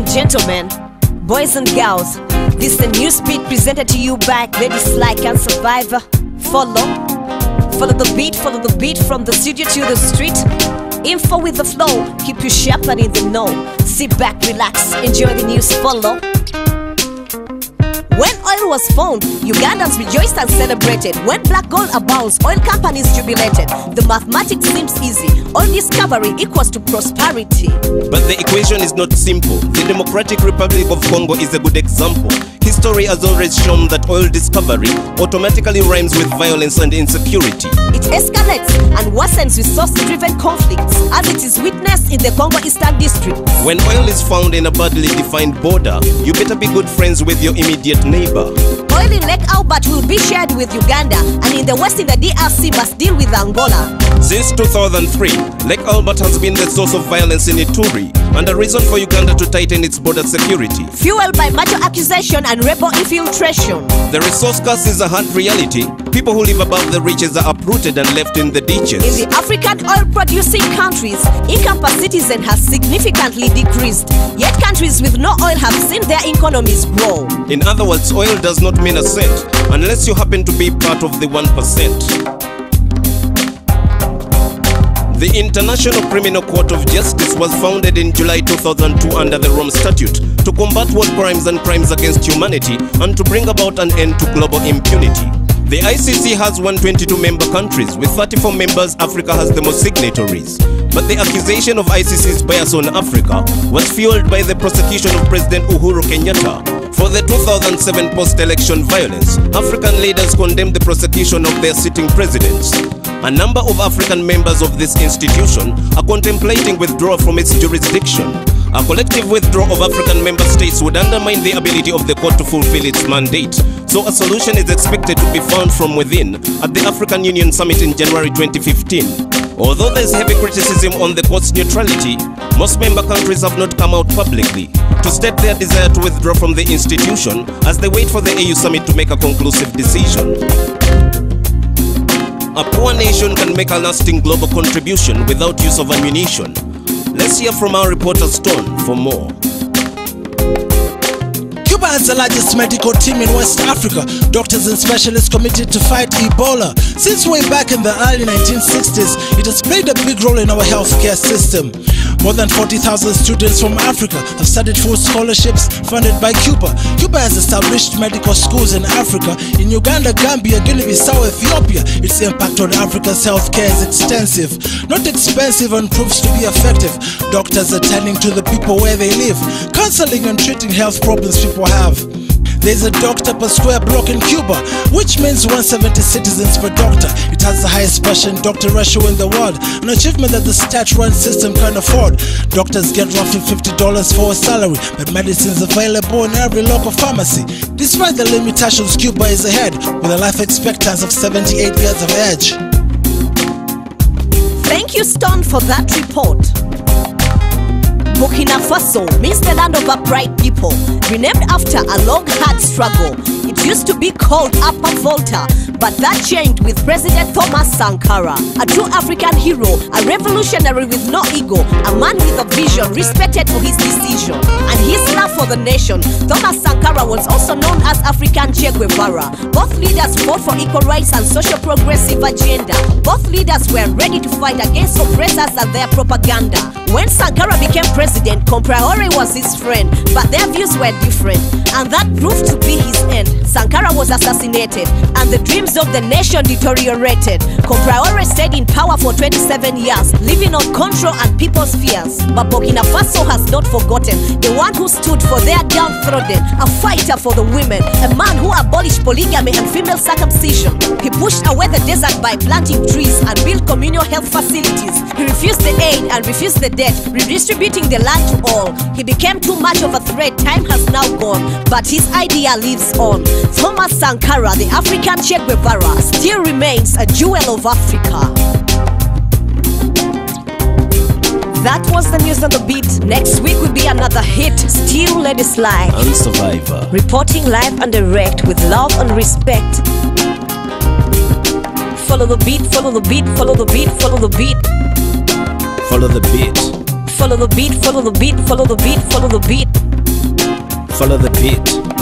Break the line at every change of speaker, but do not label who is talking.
and gentlemen, boys and girls, this is the NewzBeat presented to you by Ladies Like and Survivor. Follow the beat, from the studio to the street. Info with the flow, keep you sharp and in the know. Sit back, relax, enjoy the news, follow. When oil was found, Ugandans rejoiced and celebrated. When black gold abounds, oil companies jubilated. The mathematics seems easy. Oil discovery equals to prosperity.
But the equation is not simple. The Democratic Republic of Congo is a good example. History has always shown that oil discovery automatically rhymes with violence and insecurity.
It escalates and worsens resource-driven conflicts, as it is witnessed in the Congo Eastern District.
When oil is found in a badly defined border, you better be good friends with your immediate neighbor.
Oil in Lake Albert will be shared with Uganda, and in the west in the DRC must deal with Angola.
Since 2003, Lake Albert has been the source of violence in Ituri and a reason for Uganda to tighten its border security.
Fueled by macho accusation and rebel infiltration.
The resource curse is a hard reality. People who live above the ridges are uprooted and left in the ditches.
In the African oil-producing countries, income per citizen has significantly decreased. Yet countries with no oil have seen their economies grow.
In other words, oil does not mean a cent unless you happen to be part of the 1%. The International Criminal Court of Justice was founded in July 2002 under the Rome Statute to combat war crimes and crimes against humanity and to bring about an end to global impunity. The ICC has 122 member countries. With 34 members, Africa has the most signatories. But the accusation of ICC's bias on Africa was fueled by the prosecution of President Uhuru Kenyatta. For the 2007 post-election violence, African leaders condemned the prosecution of their sitting presidents. A number of African members of this institution are contemplating withdrawal from its jurisdiction. A collective withdrawal of African member states would undermine the ability of the court to fulfill its mandate. So a solution is expected to be found from within at the African Union Summit in January 2015. Although there is heavy criticism on the court's neutrality, most member countries have not come out publicly to state their desire to withdraw from the institution as they wait for the AU Summit to make a conclusive decision. A poor nation can make a lasting global contribution without use of ammunition. Let's hear from our reporter Stone for more.
Cuba has the largest medical team in West Africa, doctors and specialists committed to fight Ebola. Since way back in the early 1960s, it has played a big role in our healthcare system. More than 40,000 students from Africa have studied full scholarships funded by Cuba. Cuba has established medical schools in Africa, in Uganda, Gambia, Guinea-Bissau, Ethiopia. Its impact on Africa's healthcare is extensive, not expensive, and proves to be effective. Doctors are tending to the people where they live, counseling and treating health problems people have. There's a doctor per square block in Cuba, which means 170 citizens per doctor. It has the highest patient-doctor ratio in the world, an achievement that the state-run system can afford. Doctors get roughly $50 for a salary, but medicines available in every local pharmacy. Despite the limitations, Cuba is ahead, with a life expectancy of 78 years of age.
Thank you, Stone, for that report. Burkina Faso means the land of upright people, renamed after a long hard struggle. It used to be called Upper Volta, but that changed with President Thomas Sankara, a true African hero, a revolutionary with no ego, a man with a vision, respected for his decision and his love for the nation. Thomas Sankara was also known as African Che Guevara. Both leaders fought for equal rights and social progressive agenda. Both leaders were ready to fight against oppressors and their propaganda. When Sankara became president, Compaoré was his friend, but their views were different, and that proved to be his end. Sankara was assassinated, and the dreams of the nation deteriorated. Compaoré stayed in power for 27 years, living on control and people's fears. But Burkina Faso has not forgotten the one who stood for their downtrodden, a fighter for the women, a man who abolished polygamy and female circumcision. He pushed away the desert by planting trees and built communal health facilities. He refused the aid and refused the debt, redistributing the land to all. He became too much of a threat. Time has now gone, but his idea lives on. Thomas Sankara, the African Che Guevara, still remains a jewel of Africa. That was the news on the beat. Next week will be another hit. Still Ladies Like
and Survivor,
reporting live and direct with love and respect. Follow the beat, follow the beat, follow the beat, follow the beat.
Follow the beat.
Follow the beat, follow the beat, follow the beat, follow the beat.
follow the beat.